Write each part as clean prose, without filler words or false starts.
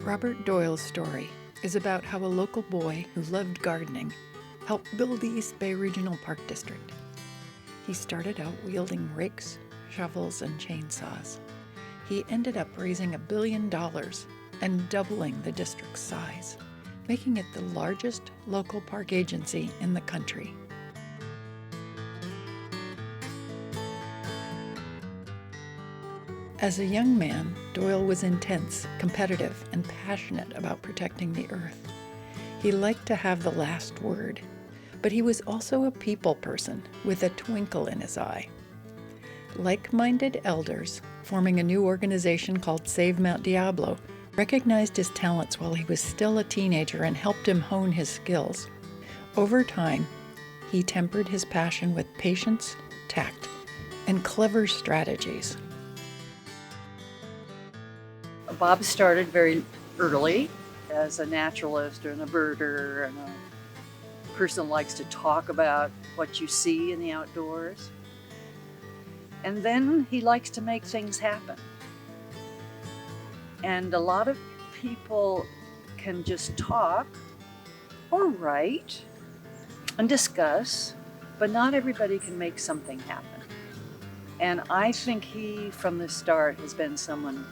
Robert Doyle's story is about how a local boy who loved gardening helped build the East Bay Regional Park District. He started out wielding rakes, shovels, and chainsaws. He ended up raising $1 billion and doubling the district's size, making it the largest local park agency in the country. As a young man, Doyle was intense, competitive, and passionate about protecting the earth. He liked to have the last word, but he was also a people person with a twinkle in his eye. Like-minded elders, forming a new organization called Save Mount Diablo, recognized his talents while he was still a teenager and helped him hone his skills. Over time, he tempered his passion with patience, tact, and clever strategies. Bob started very early as a naturalist and a birder and a person who likes to talk about what you see in the outdoors. And then he likes to make things happen. And a lot of people can just talk or write and discuss, but not everybody can make something happen. And I think he, from the start, has been someone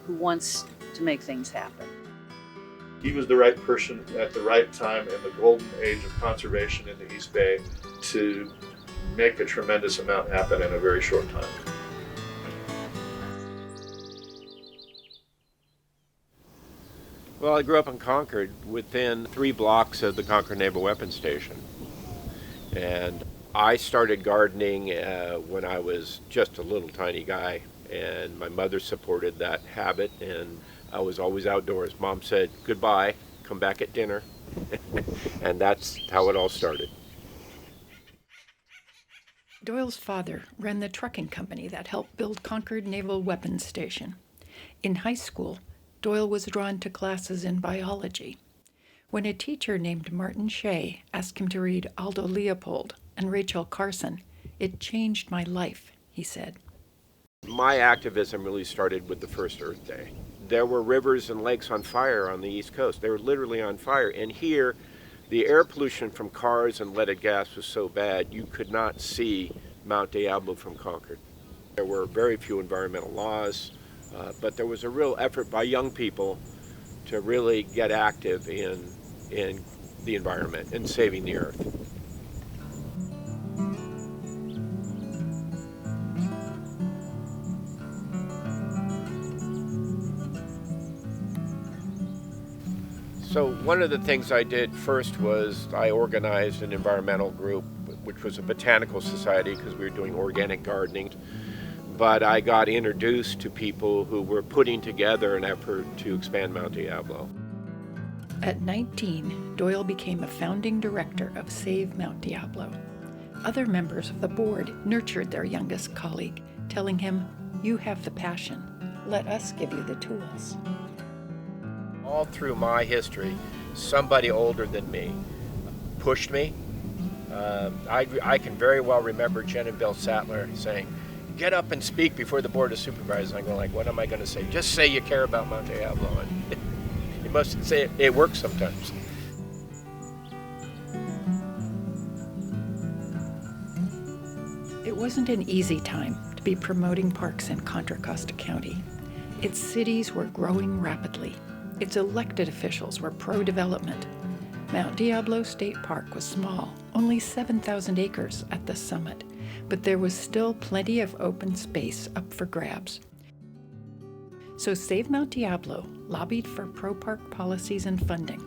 who wants to make things happen. He was the right person at the right time in the golden age of conservation in the East Bay to make a tremendous amount happen in a very short time. Well, I grew up in Concord, within 3 blocks of the Concord Naval Weapons Station. And I started gardening when I was just a little tiny guy. And my mother supported that habit, and I was always outdoors. Mom said, goodbye, come back at dinner. And that's how it all started. Doyle's father ran the trucking company that helped build Concord Naval Weapons Station. In high school, Doyle was drawn to classes in biology. When a teacher named Martin Shea asked him to read Aldo Leopold and Rachel Carson, it changed my life, he said. My activism really started with the first Earth Day. There were rivers and lakes on fire on the East Coast. They were literally on fire. And here, the air pollution from cars and leaded gas was so bad, you could not see Mount Diablo from Concord. There were very few environmental laws, but there was a real effort by young people to really get active in the environment and saving the earth. So one of the things I did first was I organized an environmental group, which was a botanical society because we were doing organic gardening. But I got introduced to people who were putting together an effort to expand Mount Diablo. At 19, Doyle became a founding director of Save Mount Diablo. Other members of the board nurtured their youngest colleague, telling him, "You have the passion. Let us give you the tools." All through my history, somebody older than me pushed me. I can very well remember Jen and Bill Sattler saying, "Get up and speak before the Board of Supervisors." I'm going like, what am I going to say? Just say you care about Mount Diablo. And you must say it works sometimes. It wasn't an easy time to be promoting parks in Contra Costa County. Its cities were growing rapidly. Its elected officials were pro-development. Mount Diablo State Park was small, only 7,000 acres at the summit, but there was still plenty of open space up for grabs. So Save Mount Diablo lobbied for pro-park policies and funding.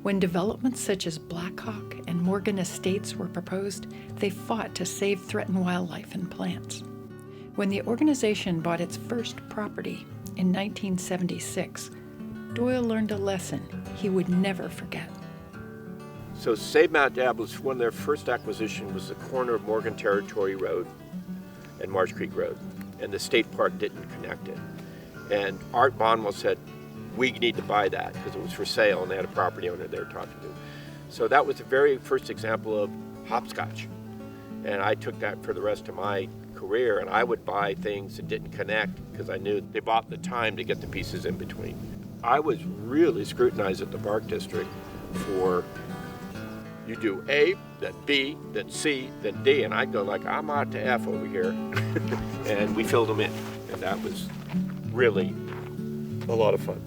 When developments such as Blackhawk and Morgan Estates were proposed, they fought to save threatened wildlife and plants. When the organization bought its first property in 1976, Doyle learned a lesson he would never forget. So Save Mount Diablo's one of their first acquisition was the corner of Morgan Territory Road and Marsh Creek Road, and the state park didn't connect it. And Art Bonwell said, we need to buy that because it was for sale and they had a property owner they were talking to. So that was the very first example of hopscotch. And I took that for the rest of my career, and I would buy things that didn't connect because I knew they bought the time to get the pieces in between. I was really scrutinized at the Park District for, you do A, then B, then C, then D, and I'd go like, I'm out to F over here. And we filled them in, and that was really a lot of fun.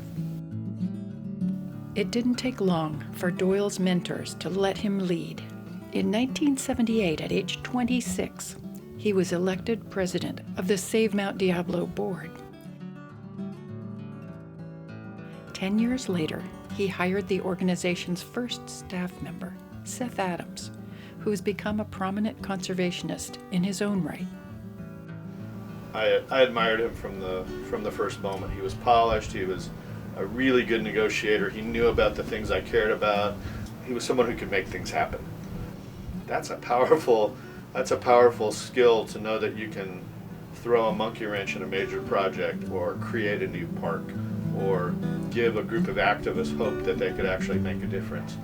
It didn't take long for Doyle's mentors to let him lead. In 1978, at age 26, he was elected president of the Save Mount Diablo board. 10 years later, he hired the organization's first staff member, Seth Adams, who has become a prominent conservationist in his own right. I admired him from the first moment. He was polished. He was a really good negotiator. He knew about the things I cared about. He was someone who could make things happen. That's a powerful skill, to know that you can throw a monkey wrench in a major project, or create a new park, or give a group of activists hope that they could actually make a difference.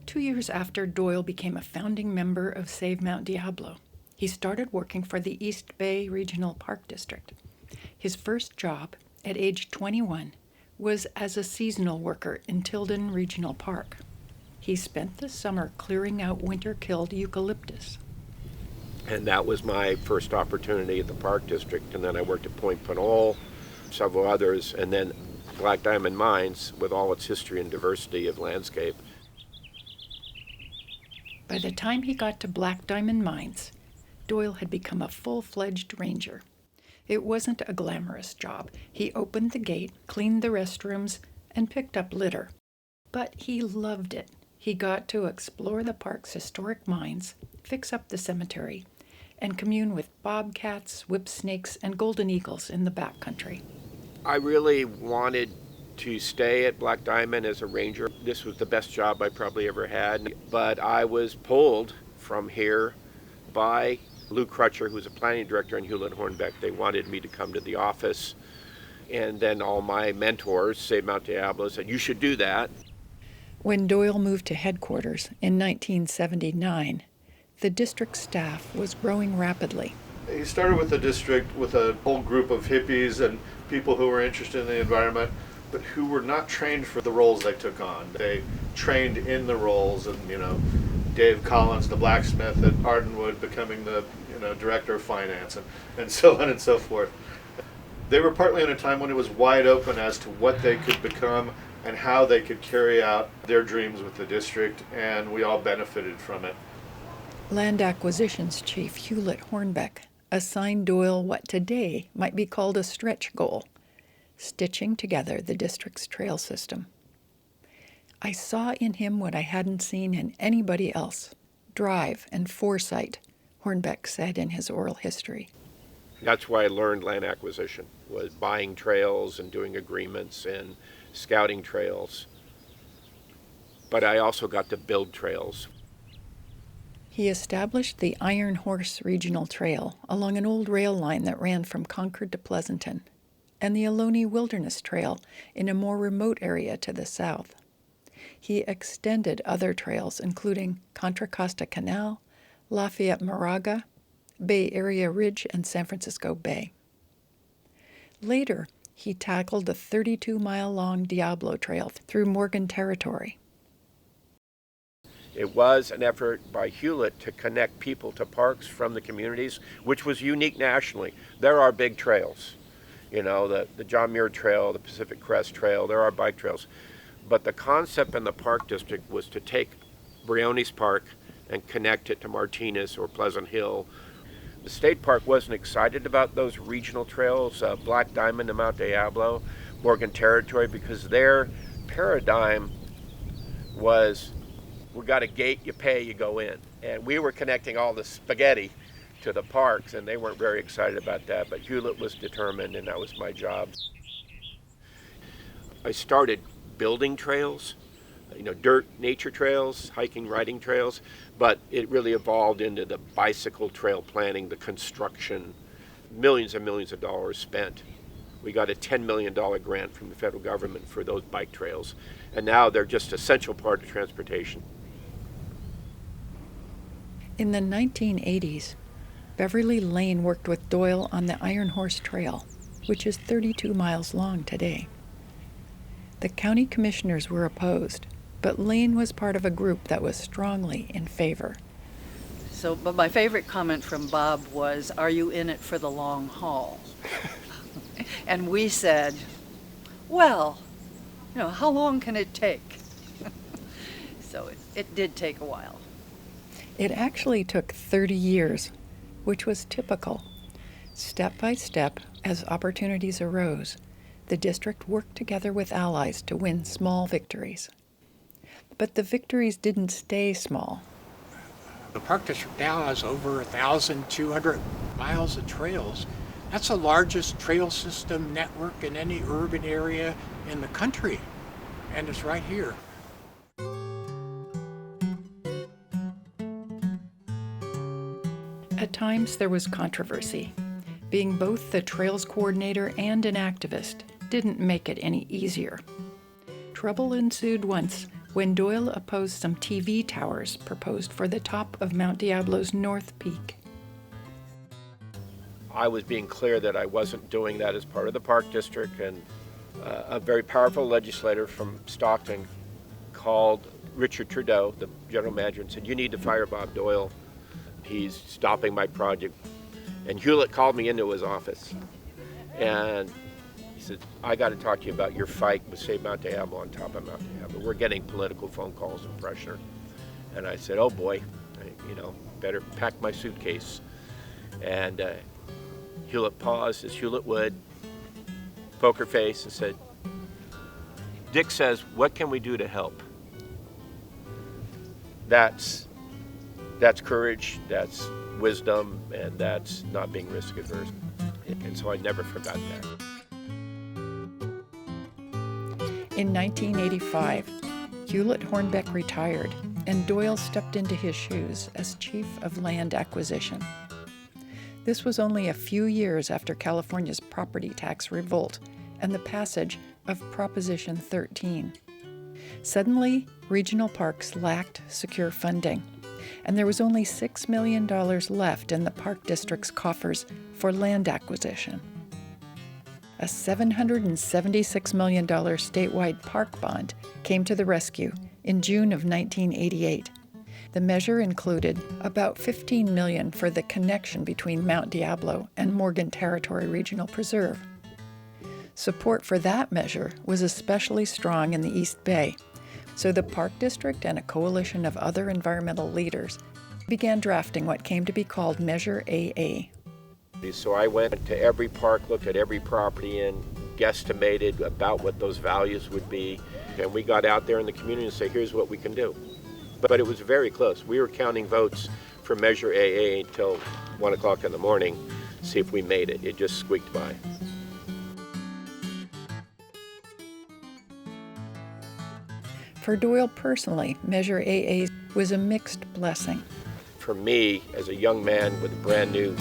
Two years after Doyle became a founding member of Save Mount Diablo, he started working for the East Bay Regional Park District. His first job, at age 21, was as a seasonal worker in Tilden Regional Park. He spent the summer clearing out winter-killed eucalyptus. And that was my first opportunity at the Park District. And then I worked at Point Pinole, several others, and then Black Diamond Mines, with all its history and diversity of landscape. By the time he got to Black Diamond Mines, Doyle had become a full-fledged ranger. It wasn't a glamorous job. He opened the gate, cleaned the restrooms, and picked up litter. But he loved it. He got to explore the park's historic mines, fix up the cemetery, and commune with bobcats, whipsnakes, and golden eagles in the backcountry. I really wanted to stay at Black Diamond as a ranger. This was the best job I probably ever had, but I was pulled from here by Lou Crutcher, who was a planning director in Hewlett Hornbeck. They wanted me to come to the office, and then all my mentors, Save Mount Diablo, said, you should do that. When Doyle moved to headquarters in 1979, the district staff was growing rapidly. He started with the district with a whole group of hippies and people who were interested in the environment, but who were not trained for the roles they took on. They trained in the roles, and Dave Collins, the blacksmith at Ardenwood, becoming the director of finance, and so on and so forth. They were partly in a time when it was wide open as to what they could become and how they could carry out their dreams with the district, and we all benefited from it. Land Acquisitions Chief Hewlett Hornbeck assigned Doyle what today might be called a stretch goal: stitching together the district's trail system. I saw in him what I hadn't seen in anybody else: drive and foresight, Hornbeck said in his oral history. That's why I learned land acquisition, was buying trails and doing agreements and scouting trails. But I also got to build trails. He established the Iron Horse Regional Trail along an old rail line that ran from Concord to Pleasanton, and the Ohlone Wilderness Trail in a more remote area to the south. He extended other trails, including Contra Costa Canal, Lafayette Moraga, Bay Area Ridge, and San Francisco Bay. Later, he tackled the 32-mile-long Diablo Trail through Morgan Territory. It was an effort by Hewlett to connect people to parks from the communities, which was unique nationally. There are big trails, the John Muir Trail, the Pacific Crest Trail, there are bike trails. But the concept in the Park District was to take Briones Park and connect it to Martinez or Pleasant Hill. The state park wasn't excited about those regional trails, Black Diamond and Mount Diablo, Morgan Territory, because their paradigm was, we got a gate, you pay, you go in. And we were connecting all the spaghetti to the parks, and they weren't very excited about that, but Hewlett was determined, and that was my job. I started building trails, dirt nature trails, hiking, riding trails, but it really evolved into the bicycle trail planning, the construction, millions and millions of dollars spent. We got a $10 million grant from the federal government for those bike trails, and now they're just an essential part of transportation. In the 1980s, Beverly Lane worked with Doyle on the Iron Horse Trail, which is 32 miles long today. The county commissioners were opposed, but Lane was part of a group that was strongly in favor. But my favorite comment from Bob was, "Are you in it for the long haul?" And we said, well, how long can it take? So it did take a while. It actually took 30 years, which was typical. Step by step, as opportunities arose, the district worked together with allies to win small victories. But the victories didn't stay small. The Park District now has over 1,200 miles of trails. That's the largest trail system network in any urban area in the country, and it's right here. At times there was controversy. Being both the trails coordinator and an activist didn't make it any easier. Trouble ensued once when Doyle opposed some TV towers proposed for the top of Mount Diablo's north peak. I was being clear that I wasn't doing that as part of the Park District, and a very powerful legislator from Stockton called Richard Trudeau, the general manager, and said, "You need to fire Bob Doyle. He's stopping my project." And Hewlett called me into his office, and he said, "I got to talk to you about your fight with Save Mount Diablo on top of Mount Diablo. We're getting political phone calls and pressure." And I said, "Oh boy, better pack my suitcase." And Hewlett paused, as Hewlett would, poker face, and said, "Dick says, what can we do to help?" That's courage, that's wisdom, and that's not being risk averse. And so I never forgot that. In 1985, Hewlett Hornbeck retired, and Doyle stepped into his shoes as Chief of Land Acquisition. This was only a few years after California's property tax revolt and the passage of Proposition 13. Suddenly, regional parks lacked secure funding, and there was only $6 million left in the Park District's coffers for land acquisition. A $776 million statewide park bond came to the rescue in June of 1988. The measure included about $15 million for the connection between Mount Diablo and Morgan Territory Regional Preserve. Support for that measure was especially strong in the East Bay, so the Park District and a coalition of other environmental leaders began drafting what came to be called Measure AA. So I went to every park, looked at every property, and guesstimated about what those values would be. And we got out there in the community and said, here's what we can do. But it was very close. We were counting votes for Measure AA until 1 o'clock in the morning, see if we made it. It just squeaked by. For Doyle personally, Measure AA was a mixed blessing. For me, as a young man with a brand new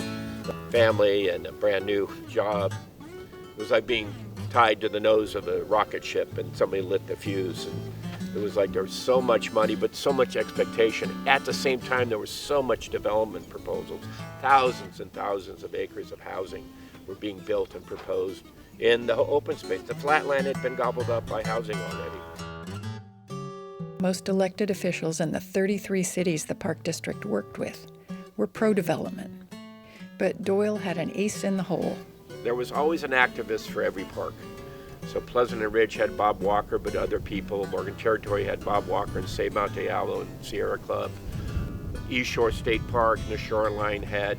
family and a brand new job, it was like being tied to the nose of a rocket ship and somebody lit the fuse. And it was like there was so much money, but so much expectation. At the same time, there was so much development proposals. Thousands and thousands of acres of housing were being built and proposed in the open space. The flatland had been gobbled up by housing already. Most elected officials in the 33 cities the Park District worked with were pro-development. But Doyle had an ace in the hole. There was always an activist for every park. So Pleasant and Ridge had Bob Walker, but other people. Morgan Territory had Bob Walker and Save Mount Diablo and Sierra Club. East Shore State Park and the Shoreline had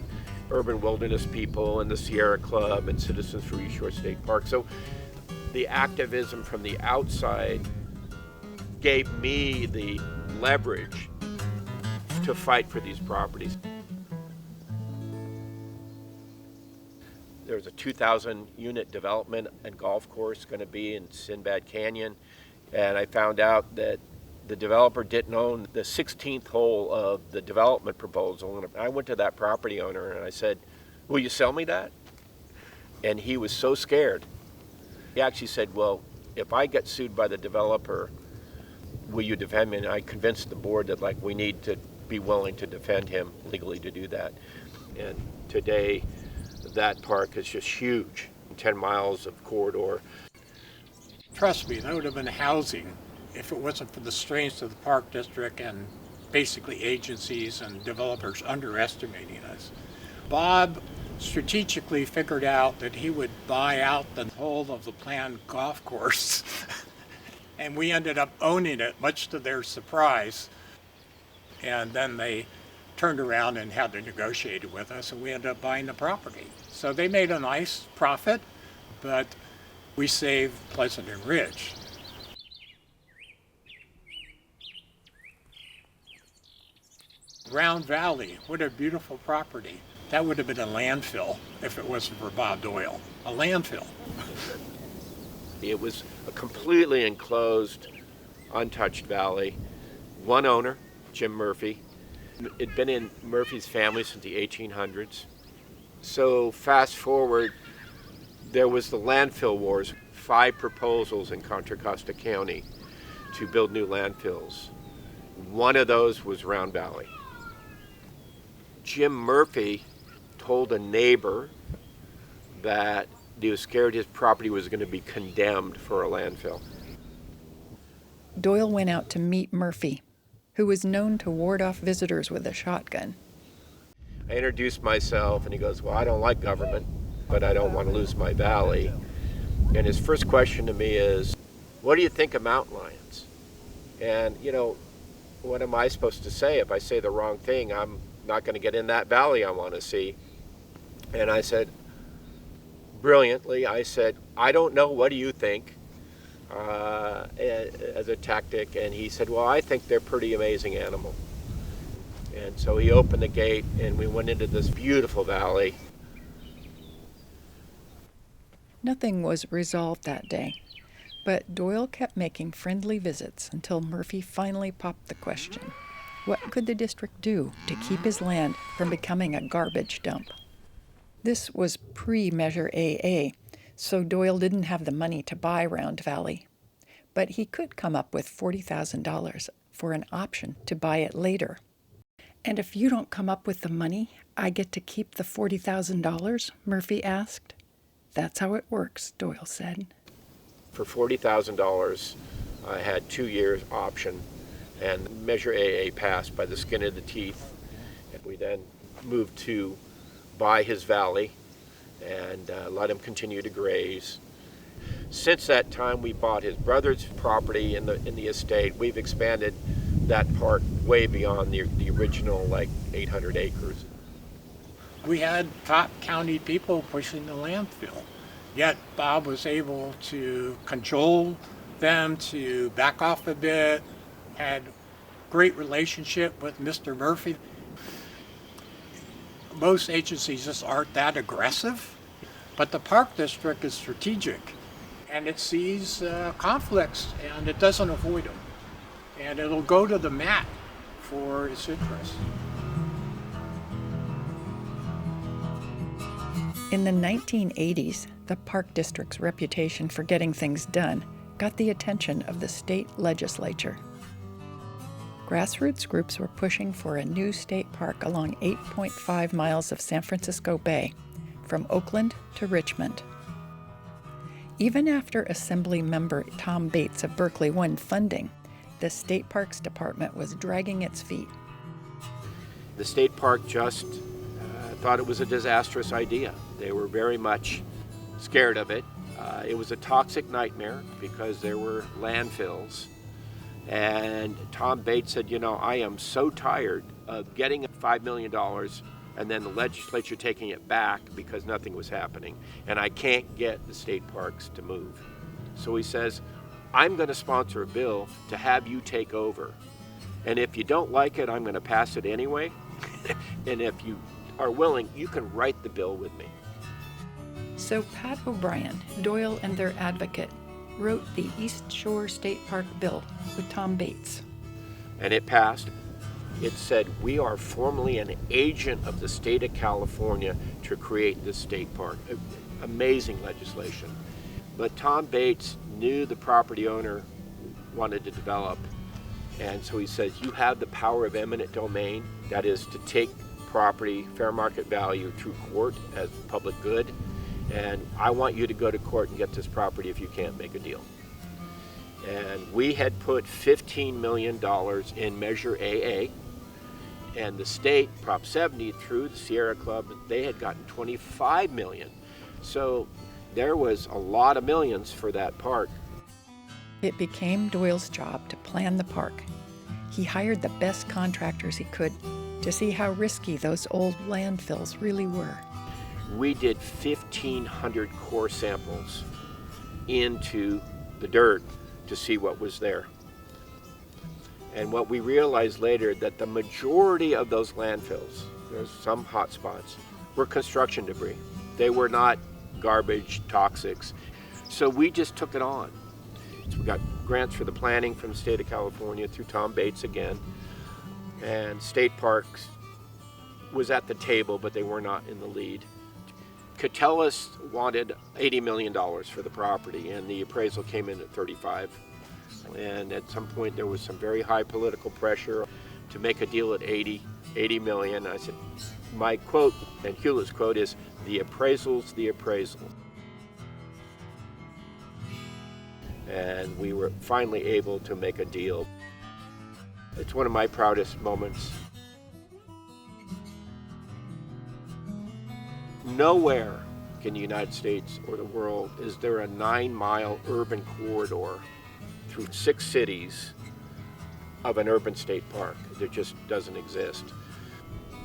urban wilderness people and the Sierra Club and Citizens for East Shore State Park. So the activism from the outside gave me the leverage to fight for these properties. There's a 2,000 unit development and golf course going to be in Sinbad Canyon, and I found out that the developer didn't own the 16th hole of the development proposal. And I went to that property owner and I said, "Will you sell me that?" And he was so scared. He actually said, "Well, if I get sued by the developer, will you defend me?" And I convinced the board that we need to be willing to defend him legally to do that. And today, that park is just huge, 10 miles of corridor. Trust me, that would have been housing if it wasn't for the strengths of the park district and basically agencies and developers underestimating us. Bob strategically figured out that he would buy out the whole of the planned golf course. And we ended up owning it, much to their surprise. And then they turned around and had to negotiate with us, and we ended up buying the property. So they made a nice profit, but we saved Pleasant and Ridge. Round Valley, what a beautiful property. That would have been a landfill if it wasn't for Bob Doyle. A landfill. It was a completely enclosed, untouched valley. One owner, Jim Murphy. It'd been in Murphy's family since the 1800s. So fast forward, there was the landfill wars, 5 proposals in Contra Costa County to build new landfills. One of those was Round Valley. Jim Murphy told a neighbor that he was scared his property was going to be condemned for a landfill. Doyle went out to meet Murphy, who was known to ward off visitors with a shotgun. I introduced myself, and he goes, well, I don't like government, but I don't want to lose my valley. And his first question to me is, what do you think of mountain lions? And, you know, what am I supposed to say? If I say the wrong thing, I'm not going to get in that valley I want to see. And I said, brilliantly, I said, I don't know, what do you think? As a tactic. And he said, well, I think they're pretty amazing animal. And so he opened the gate and we went into this beautiful valley. Nothing was resolved that day, but Doyle kept making friendly visits until Murphy finally popped the question. What could the district do to keep his land from becoming a garbage dump? This was pre-Measure AA, so Doyle didn't have the money to buy Round Valley. But he could come up with $40,000 for an option to buy it later. And if you don't come up with the money, I get to keep the $40,000? Murphy asked. That's how it works, Doyle said. For $40,000, I had 2 years option, and Measure AA passed by the skin of the teeth. And we then moved to buy his valley and let him continue to graze. Since that time, we bought his brother's property in the estate. We've expanded that park way beyond the original, like 800 acres. We had top county people pushing the landfill, yet Bob was able to cajole them to back off a bit, had great relationship with Mr. Murphy. Most agencies just aren't that aggressive, but the park district is strategic, and it sees conflicts and it doesn't avoid them, and it'll go to the mat for its interests. In the 1980s, the Park District's reputation for getting things done got the attention of the state legislature. Grassroots groups were pushing for a new state park along 8.5 miles of San Francisco Bay, from Oakland to Richmond. Even after Assembly member Tom Bates of Berkeley won funding, the State Parks Department was dragging its feet. The state park just thought it was a disastrous idea. They were very much scared of it. It was a toxic nightmare because there were landfills. And Tom Bates said, you know, I am so tired of getting $5 million and then the legislature taking it back because nothing was happening. And I can't get the state parks to move. So he says, I'm going to sponsor a bill to have you take over. And if you don't like it, I'm going to pass it anyway. And if you are willing, you can write the bill with me. So Pat O'Brien, Doyle and their advocate, wrote the East Shore State Park bill with Tom Bates. And it passed. It said, we are formally an agent of the state of California to create this state park. Amazing legislation. But Tom Bates knew the property owner wanted to develop, And so he says, you have the power of eminent domain, that is to take property, fair market value, through court as public good, and I want you to go to court and get this property if you can't make a deal. And we had put $15 million in Measure AA, and the state, Prop 70, through the Sierra Club, they had gotten $25 million. So there was a lot of millions for that park. It became Doyle's job to plan the park. He hired the best contractors he could to see how risky those old landfills really were. We did 1,500 core samples into the dirt to see what was there. And what we realized later, that the majority of those landfills, there's some hot spots, were construction debris. They were not garbage, toxics. So we just took it on. So we got grants for the planning from the state of California through Tom Bates again. And State Parks was at the table, but they were not in the lead. Catellus wanted $80 million for the property, and the appraisal came in at 35. And at some point there was some very high political pressure to make a deal at 80 million. I said, my quote, and Hewlett's quote is, the appraisal's the appraisal. And we were finally able to make a deal. It's one of my proudest moments. Nowhere in the United States or the world is there a 9-mile urban corridor through 6 cities of an urban state park. There just doesn't exist.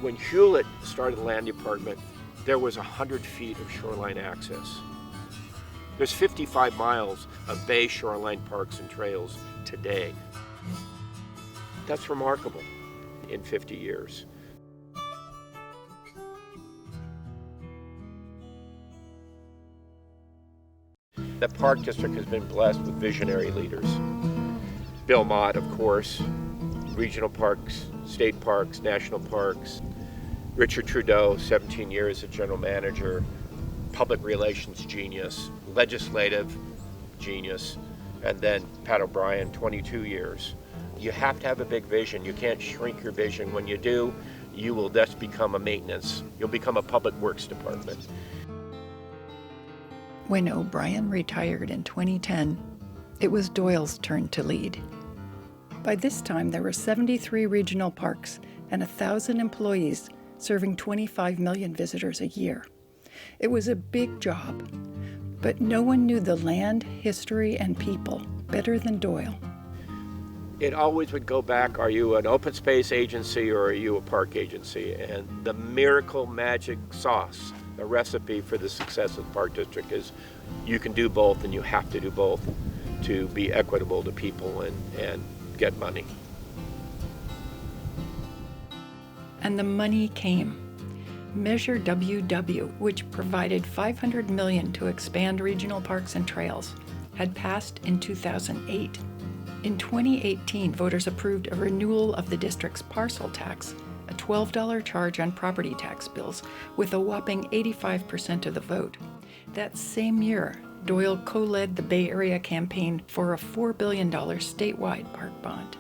When Hewlett started the land department, there was 100 feet of shoreline access. There's 55 miles of bay shoreline parks and trails today. That's remarkable in 50 years. The Park District has been blessed with visionary leaders. Bill Mott, of course, regional parks, state parks, national parks. Richard Trudeau, 17 years as general manager, public relations genius, legislative genius, and then Pat O'Brien, 22 years. You have to have a big vision. You can't shrink your vision. When you do, you will just become a maintenance. You'll become a public works department. When O'Brien retired in 2010, it was Doyle's turn to lead. By this time, there were 73 regional parks and 1,000 employees serving 25 million visitors a year. It was a big job, but no one knew the land, history, and people better than Doyle. It always would go back, are you an open space agency or are you a park agency? And the miracle magic sauce, the recipe for the success of the Park District is you can do both, and you have to do both to be equitable to people and get money. And the money came. Measure WW, which provided $500 million to expand regional parks and trails, had passed in 2008. In 2018, voters approved a renewal of the district's parcel tax, a $12 charge on property tax bills, with a whopping 85% of the vote. That same year, Doyle co-led the Bay Area campaign for a $4 billion statewide park bond.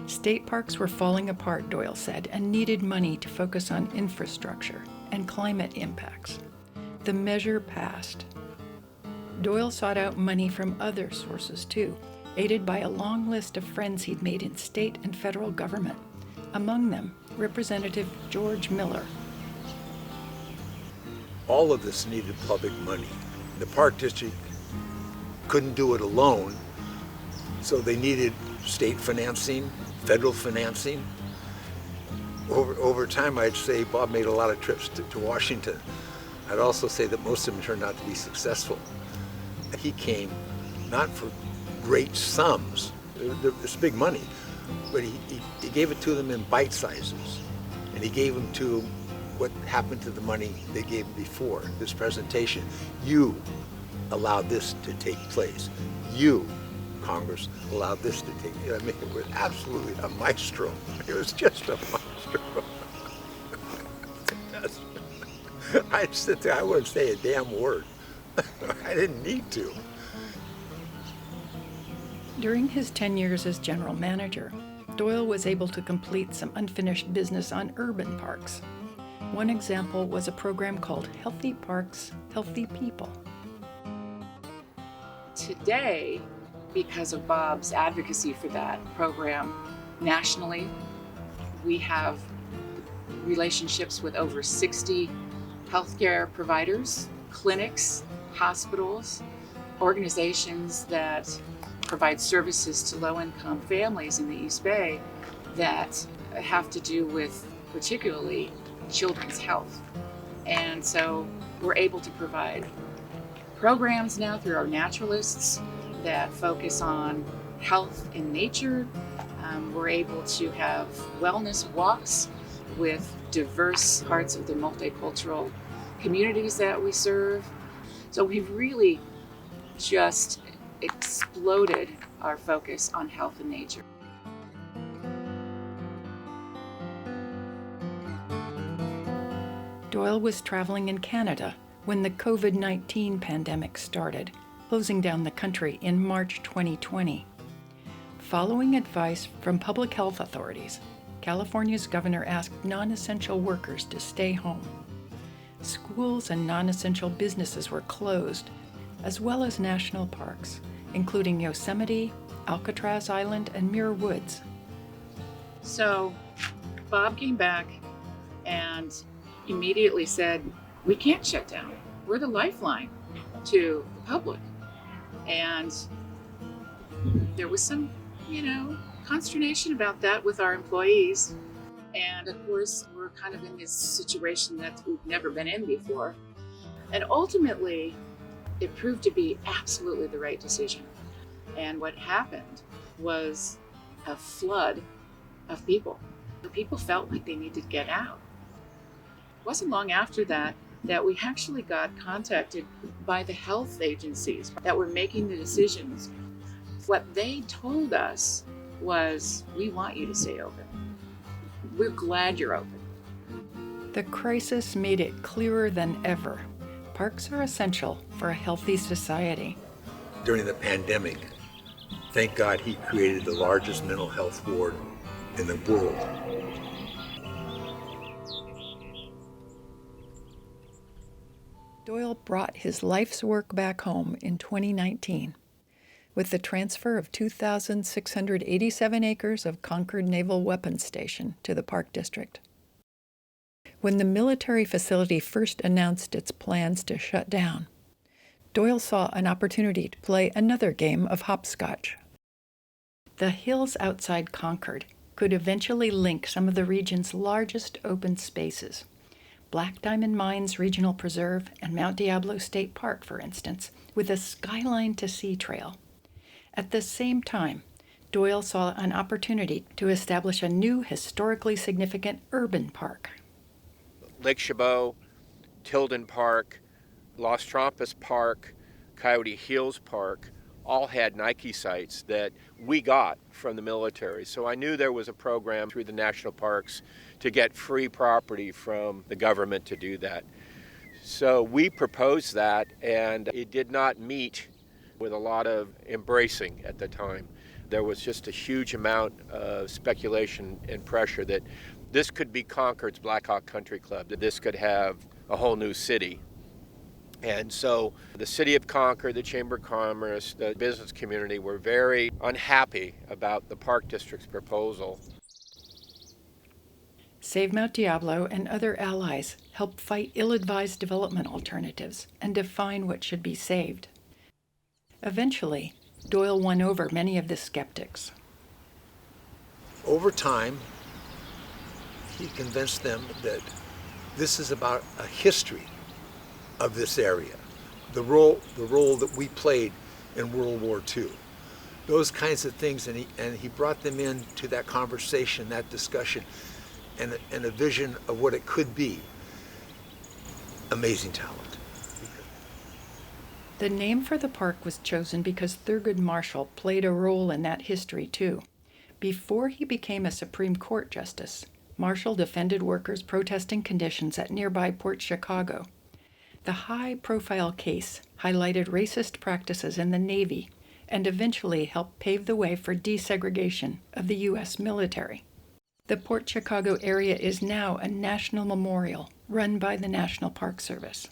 State parks were falling apart, Doyle said, and needed money to focus on infrastructure and climate impacts. The measure passed. Doyle sought out money from other sources too, aided by a long list of friends he'd made in state and federal government. Among them, Representative George Miller. All of this needed public money. The Park District couldn't do it alone, so they needed state financing, federal financing. Over time, I'd say Bob made a lot of trips to Washington. I'd also say that most of them turned out to be successful. He came not for great sums, it's big money, but he gave it to them in bite sizes, and he gave them to them what happened to the money they gave him before this presentation. You allowed this to take place. You, Congress, allowed this to take place. I mean, it was absolutely a maestro. It was just a maestro. I'd sit there, I wouldn't say a damn word. I didn't need to. During his 10 years as general manager, Doyle was able to complete some unfinished business on urban parks. One example was a program called Healthy Parks, Healthy People. Today, because of Bob's advocacy for that program nationally, we have relationships with over 60 healthcare providers, clinics, hospitals, organizations that provide services to low-income families in the East Bay that have to do with particularly children's health. And so we're able to provide programs now through our naturalists that focus on health in nature. We're able to have wellness walks with diverse parts of the multicultural communities that we serve. So we've really just exploded our focus on health and nature. Doyle was traveling in Canada when the COVID-19 pandemic started, closing down the country in March 2020. Following advice from public health authorities, California's governor asked non-essential workers to stay home. Schools and non-essential businesses were closed, as well as national parks, including Yosemite, Alcatraz Island, and Muir Woods. So Bob came back and immediately said, we can't shut down. We're the lifeline to the public. And there was some, consternation about that with our employees. And of course, we're kind of in this situation that we've never been in before. And ultimately, it proved to be absolutely the right decision. And what happened was a flood of people. The people felt like they needed to get out. It wasn't long after that we actually got contacted by the health agencies that were making the decisions. What they told us was, we want you to stay open. We're glad you're open. The crisis made it clearer than ever. Parks are essential for a healthy society. During the pandemic, thank God he created the largest mental health ward in the world. Doyle brought his life's work back home in 2019 with the transfer of 2,687 acres of Concord Naval Weapons Station to the Park District. When the military facility first announced its plans to shut down, Doyle saw an opportunity to play another game of hopscotch. The hills outside Concord could eventually link some of the region's largest open spaces. Black Diamond Mines Regional Preserve and Mount Diablo State Park, for instance, with a skyline to sea trail. At the same time, Doyle saw an opportunity to establish a new historically significant urban park. Lake Chabot, Tilden Park, Los Trompas Park, Coyote Hills Park all had Nike sites that we got from the military. So I knew there was a program through the national parks to get free property from the government to do that. So we proposed that, and it did not meet with a lot of embracing at the time. There was just a huge amount of speculation and pressure that this could be Concord's Black Hawk Country Club, that this could have a whole new city. And so the city of Concord, the Chamber of Commerce, the business community were very unhappy about the Park District's proposal. Save Mount Diablo and other allies helped fight ill-advised development alternatives and define what should be saved. Eventually, Doyle won over many of the skeptics. Over time, he convinced them that this is about a history of this area, the role that we played in World War II, those kinds of things, and he brought them into that conversation, that discussion, and a vision of what it could be. Amazing talent. The name for the park was chosen because Thurgood Marshall played a role in that history too. Before he became a Supreme Court justice, Marshall defended workers protesting conditions at nearby Port Chicago. The high-profile case highlighted racist practices in the Navy and eventually helped pave the way for desegregation of the U.S. military. The Port Chicago area is now a national memorial run by the National Park Service.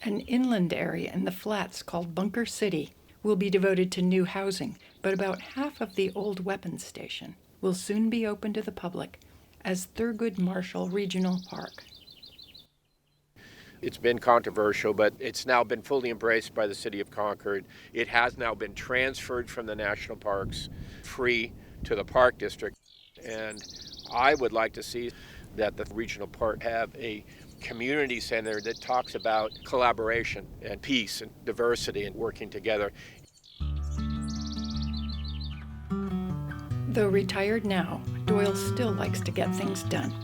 An inland area in the flats called Bunker City will be devoted to new housing, but about half of the old weapons station will soon be open to the public as Thurgood Marshall Regional Park. It's been controversial, but it's now been fully embraced by the city of Concord. It has now been transferred from the national parks free to the park district. And I would like to see that the regional park have a community center that talks about collaboration and peace and diversity and working together. Though retired now, Doyle still likes to get things done.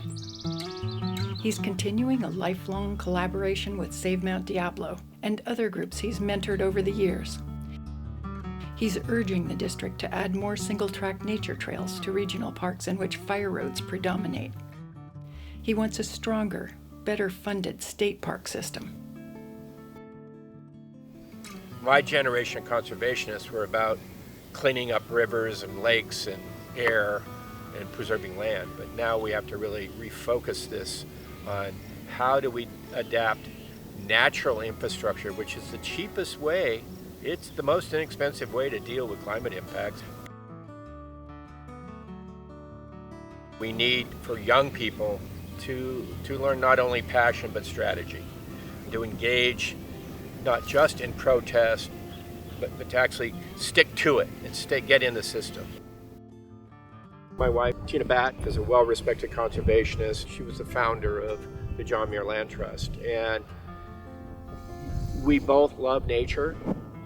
He's continuing a lifelong collaboration with Save Mount Diablo and other groups he's mentored over the years. He's urging the district to add more single-track nature trails to regional parks in which fire roads predominate. He wants a stronger, better-funded state park system. My generation of conservationists were about cleaning up rivers and lakes and air and preserving land, but now we have to really refocus this on how do we adapt natural infrastructure, which is the cheapest way, it's the most inexpensive way to deal with climate impacts. We need for young people to learn not only passion but strategy, to engage not just in protest, but to actually stick to it and get in the system. My wife, Tina Batt, is a well-respected conservationist. She was the founder of the John Muir Land Trust. And we both love nature,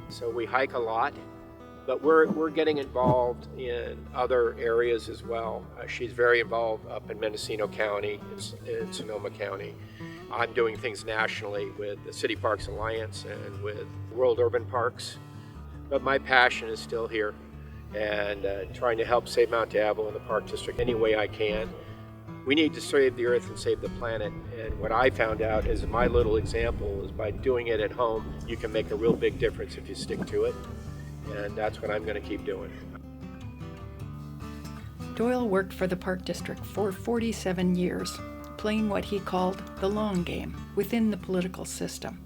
so we hike a lot, but we're getting involved in other areas as well. She's very involved up in Mendocino County, in Sonoma County. I'm doing things nationally with the City Parks Alliance and with World Urban Parks. But my passion is still here, and trying to help Save Mount Diablo in the Park District any way I can. We need to save the earth and save the planet, and what I found out is my little example is by doing it at home, you can make a real big difference if you stick to it, and that's what I'm going to keep doing. Doyle worked for the Park District for 47 years, playing what he called the long game within the political system,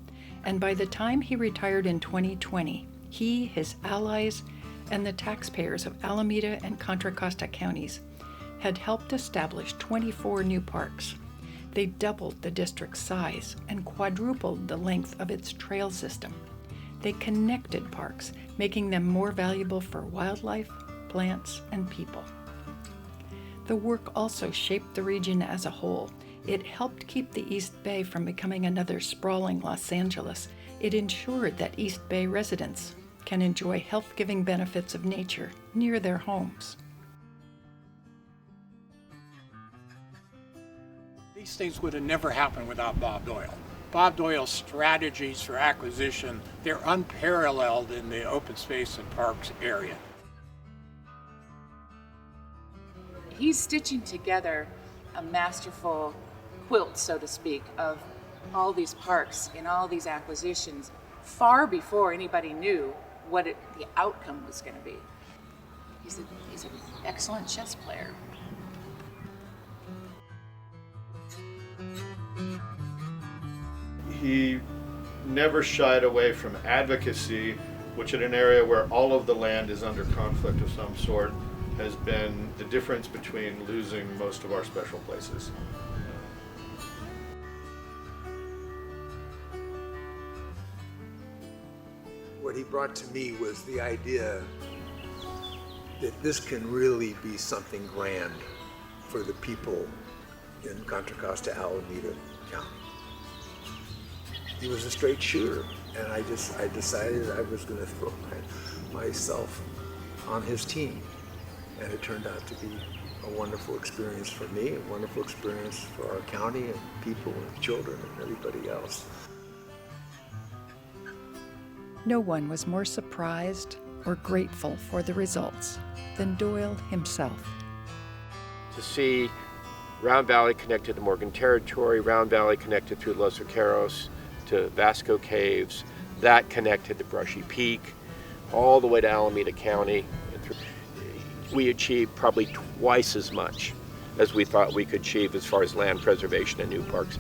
and by the time he retired in 2020, he, his allies, and the taxpayers of Alameda and Contra Costa counties had helped establish 24 new parks. They doubled the district's size and quadrupled the length of its trail system. They connected parks, making them more valuable for wildlife, plants, and people. The work also shaped the region as a whole. It helped keep the East Bay from becoming another sprawling Los Angeles. It ensured that East Bay residents can enjoy health-giving benefits of nature near their homes. These things would have never happened without Bob Doyle. Bob Doyle's strategies for acquisition, they're unparalleled in the open space and parks area. He's stitching together a masterful quilt, so to speak, of all these parks and all these acquisitions far before anybody knew what the outcome was going to be. He's an excellent chess player. He never shied away from advocacy, which in an area where all of the land is under conflict of some sort has been the difference between losing most of our special places. What he brought to me was the idea that this can really be something grand for the people in Contra Costa, Alameda County. He was a straight shooter, and I decided I was going to throw myself on his team, and it turned out to be a wonderful experience for me, a wonderful experience for our county and people and children and everybody else. No one was more surprised or grateful for the results than Doyle himself. To see Round Valley connected to Morgan Territory, Round Valley connected through Los Vaqueros to Vasco Caves, that connected to Brushy Peak, all the way to Alameda County. And through, we achieved probably twice as much as we thought we could achieve as far as land preservation and new parks.